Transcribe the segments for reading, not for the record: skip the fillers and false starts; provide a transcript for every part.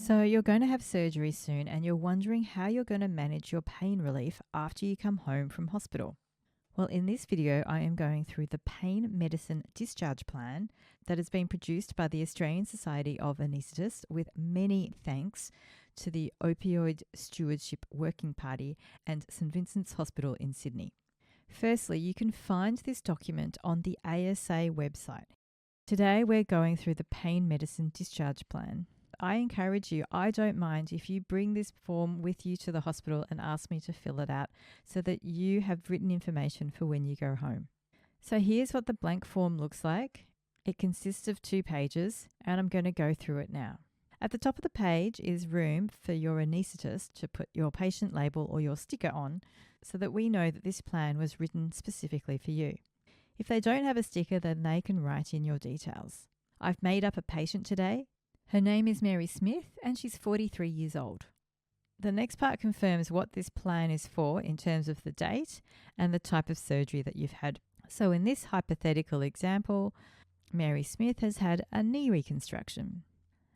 So you're going to have surgery soon and you're wondering how you're going to manage your pain relief after you come home from hospital. Well, in this video, I am going through the Pain Medicine Discharge Plan that has been produced by the Australian Society of Anaesthetists, with many thanks to the Opioid Stewardship Working Party and St Vincent's Hospital in Sydney. Firstly, you can find this document on the ASA website. Today, we're going through the Pain Medicine Discharge Plan. I encourage you, I don't mind if you bring this form with you to the hospital and ask me to fill it out so that you have written information for when you go home. So here's what the blank form looks like. It consists of 2 pages and I'm going to go through it now. At the top of the page is room for your anaesthetist to put your patient label or your sticker on so that we know that this plan was written specifically for you. If they don't have a sticker, then they can write in your details. I've made up a patient today. Her name is Mary Smith and she's 43 years old. The next part confirms what this plan is for in terms of the date and the type of surgery that you've had. So in this hypothetical example, Mary Smith has had a knee reconstruction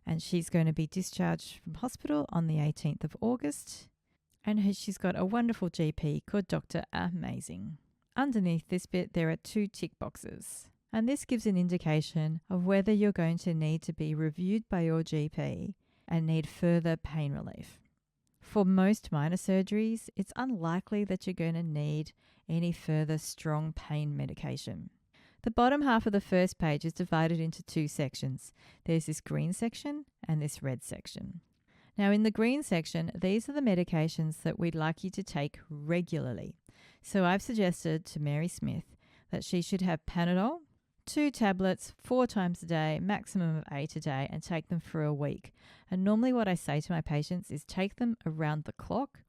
and she's going to be discharged from hospital on the 18th of August, and she's got a wonderful GP called Dr. Amazing. Underneath this bit, there are 2 tick boxes. And this gives an indication of whether you're going to need to be reviewed by your GP and need further pain relief. For most minor surgeries, it's unlikely that you're going to need any further strong pain medication. The bottom half of the first page is divided into 2 sections. There's this green section and this red section. Now, in the green section, these are the medications that we'd like you to take regularly. So I've suggested to Mary Smith that she should have Panadol, 2 tablets 4 times a day, maximum of 8 a day, and take them for a week. And normally what I say to my patients is take them around the clock,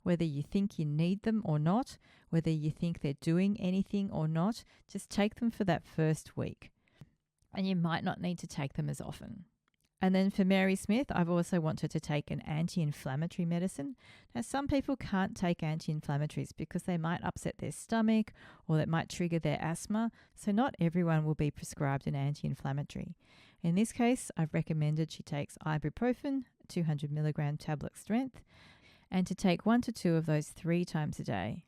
whether you think you need them or not, whether you think they're doing anything or not, just take them for that first week. And you might not need to take them as often. And then for Mary Smith, I've also wanted to take an anti-inflammatory medicine. Now, some people can't take anti-inflammatories because they might upset their stomach or that might trigger their asthma. So not everyone will be prescribed an anti-inflammatory. In this case, I've recommended she takes ibuprofen, 200 milligram tablet strength, and to take 1 to 2 of those 3 times a day.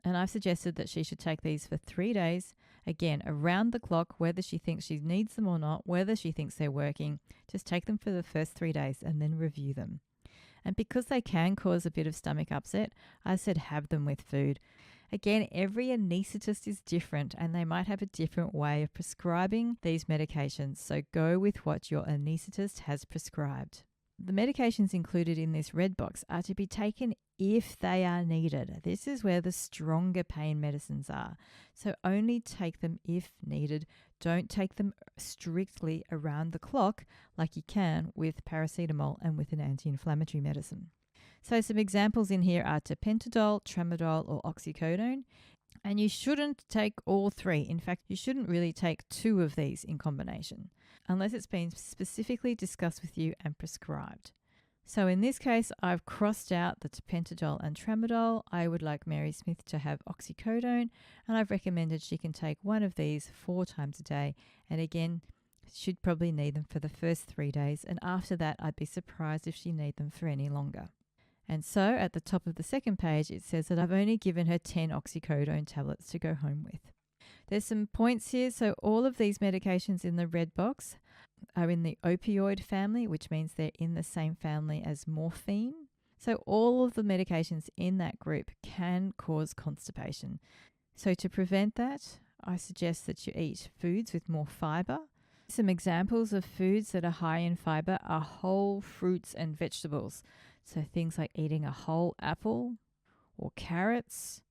And I've suggested that she should take these for 3 days, again, around the clock, whether she thinks she needs them or not, whether she thinks they're working. Just take them for the first 3 days and then review them. And because they can cause a bit of stomach upset, I said have them with food. Again, every anaesthetist is different and they might have a different way of prescribing these medications, so go with what your anaesthetist has prescribed. The medications included in this red box are to be taken if they are needed. This is where the stronger pain medicines are. So only take them if needed. Don't take them strictly around the clock like you can with paracetamol and with an anti-inflammatory medicine. So some examples in here are tapentadol, tramadol, or oxycodone. And you shouldn't take all 3. In fact, you shouldn't really take 2 of these in combination, unless it's been specifically discussed with you and prescribed. So in this case, I've crossed out the tapentadol and tramadol. I would like Mary Smith to have oxycodone, and I've recommended she can take 1 of these 4 times a day. And again, she'd probably need them for the first 3 days, and after that, I'd be surprised if she need them for any longer. And so at the top of the second page, it says that I've only given her 10 oxycodone tablets to go home with. There's some points here. So all of these medications in the red box are in the opioid family, which means they're in the same family as morphine. So all of the medications in that group can cause constipation. So to prevent that, I suggest that you eat foods with more fiber. Some examples of foods that are high in fiber are whole fruits and vegetables. So things like eating a whole apple or carrots.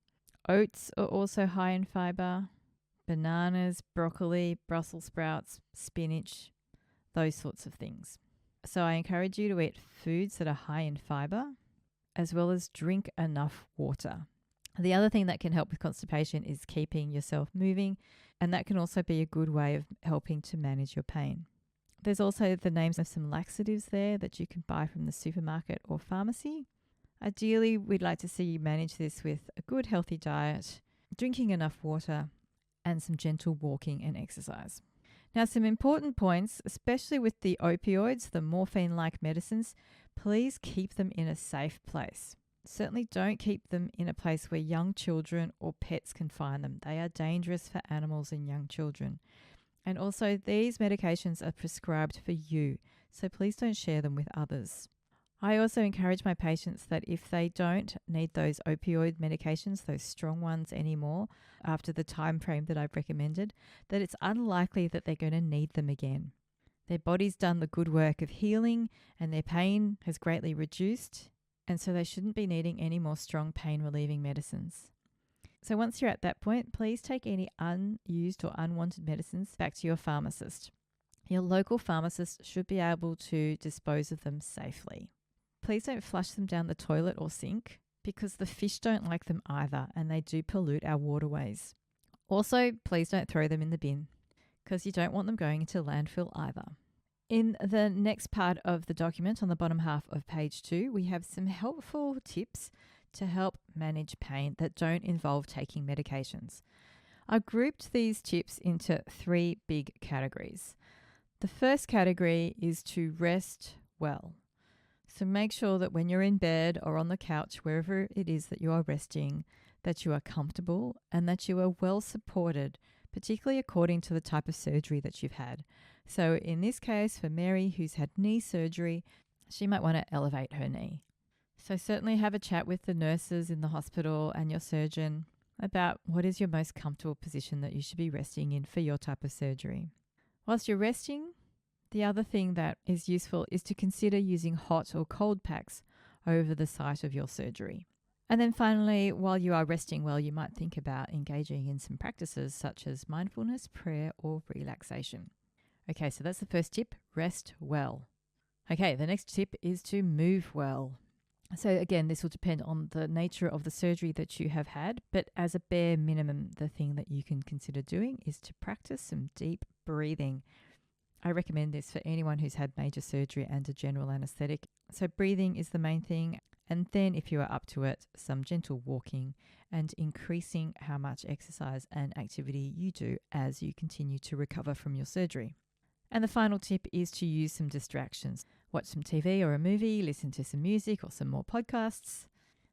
Oats are also high in fiber. Bananas, broccoli, Brussels sprouts, spinach, those sorts of things. So I encourage you to eat foods that are high in fiber, as well as drink enough water. The other thing that can help with constipation is keeping yourself moving, and that can also be a good way of helping to manage your pain. There's also the names of some laxatives there that you can buy from the supermarket or pharmacy. Ideally, we'd like to see you manage this with a good healthy diet, drinking enough water, and some gentle walking and exercise. Now, some important points, especially with the opioids, the morphine-like medicines, please keep them in a safe place. Certainly don't keep them in a place where young children or pets can find them. They are dangerous for animals and young children. And also, these medications are prescribed for you, so please don't share them with others. I also encourage my patients that if they don't need those opioid medications, those strong ones anymore, after the time frame that I've recommended, that it's unlikely that they're going to need them again. Their body's done the good work of healing and their pain has greatly reduced, and so they shouldn't be needing any more strong pain-relieving medicines. So once you're at that point, please take any unused or unwanted medicines back to your pharmacist. Your local pharmacist should be able to dispose of them safely. Please don't flush them down the toilet or sink because the fish don't like them either and they do pollute our waterways. Also, please don't throw them in the bin because you don't want them going into landfill either. In the next part of the document, on the bottom half of page 2, we have some helpful tips to help manage pain that don't involve taking medications. I grouped these tips into 3 big categories. The first category is to rest well. So make sure that when you're in bed or on the couch, wherever it is that you are resting, that you are comfortable and that you are well supported, particularly according to the type of surgery that you've had. So in this case, for Mary, who's had knee surgery, she might want to elevate her knee. So certainly have a chat with the nurses in the hospital and your surgeon about what is your most comfortable position that you should be resting in for your type of surgery. Whilst you're resting, the other thing that is useful is to consider using hot or cold packs over the site of your surgery. And then finally, while you are resting well, you might think about engaging in some practices such as mindfulness, prayer, or relaxation. Okay, so that's the first tip, rest well. Okay, the next tip is to move well. So again, this will depend on the nature of the surgery that you have had, but as a bare minimum, the thing that you can consider doing is to practice some deep breathing. I recommend this for anyone who's had major surgery and a general anaesthetic. So breathing is the main thing. And then if you are up to it, some gentle walking and increasing how much exercise and activity you do as you continue to recover from your surgery. And the final tip is to use some distractions. Watch some TV or a movie, listen to some music or some more podcasts.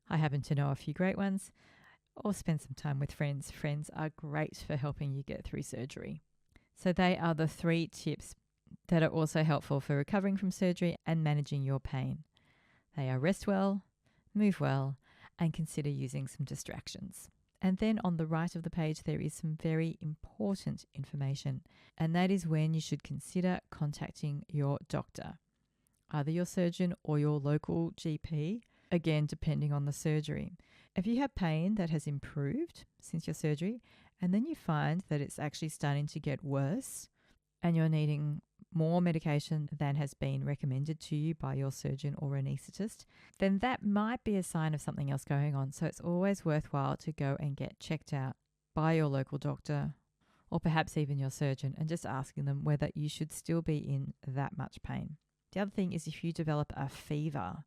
I happen to know a few great ones. Or spend some time with friends. Friends are great for helping you get through surgery. So they are the 3 tips that are also helpful for recovering from surgery and managing your pain. They are rest well, move well, and consider using some distractions. And then on the right of the page, there is some very important information, and that is when you should consider contacting your doctor, either your surgeon or your local GP, again, depending on the surgery. If you have pain that has improved since your surgery, and then you find that it's actually starting to get worse and you're needing more medication than has been recommended to you by your surgeon or anaesthetist, then that might be a sign of something else going on. So it's always worthwhile to go and get checked out by your local doctor or perhaps even your surgeon and just asking them whether you should still be in that much pain. The other thing is if you develop a fever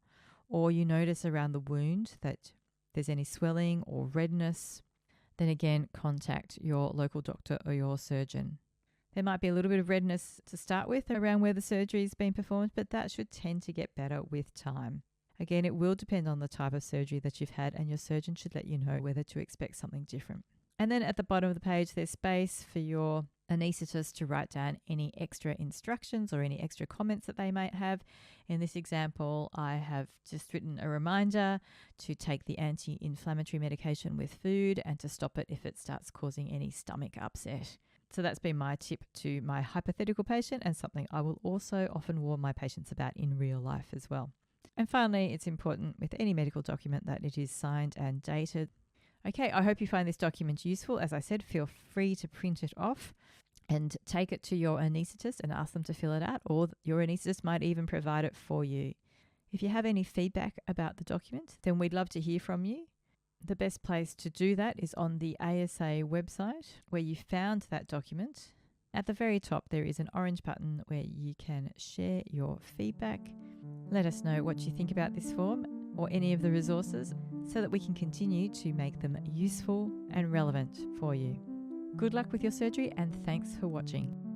or you notice around the wound that there's any swelling or redness, then again, contact your local doctor or your surgeon. There might be a little bit of redness to start with around where the surgery is being performed, but that should tend to get better with time. Again, it will depend on the type of surgery that you've had, and your surgeon should let you know whether to expect something different. And then at the bottom of the page, there's space for your anaesthetist to write down any extra instructions or any extra comments that they might have. In this example, I have just written a reminder to take the anti-inflammatory medication with food and to stop it if it starts causing any stomach upset. So that's been my tip to my hypothetical patient and something I will also often warn my patients about in real life as well. And finally, it's important with any medical document that it is signed and dated. Okay, I hope you find this document useful. As I said, feel free to print it off and take it to your anaesthetist and ask them to fill it out, or your anaesthetist might even provide it for you. If you have any feedback about the document, then we'd love to hear from you. The best place to do that is on the ASA website where you found that document. At the very top, there is an orange button where you can share your feedback. Let us know what you think about this form or any of the resources so that we can continue to make them useful and relevant for you. Good luck with your surgery and thanks for watching.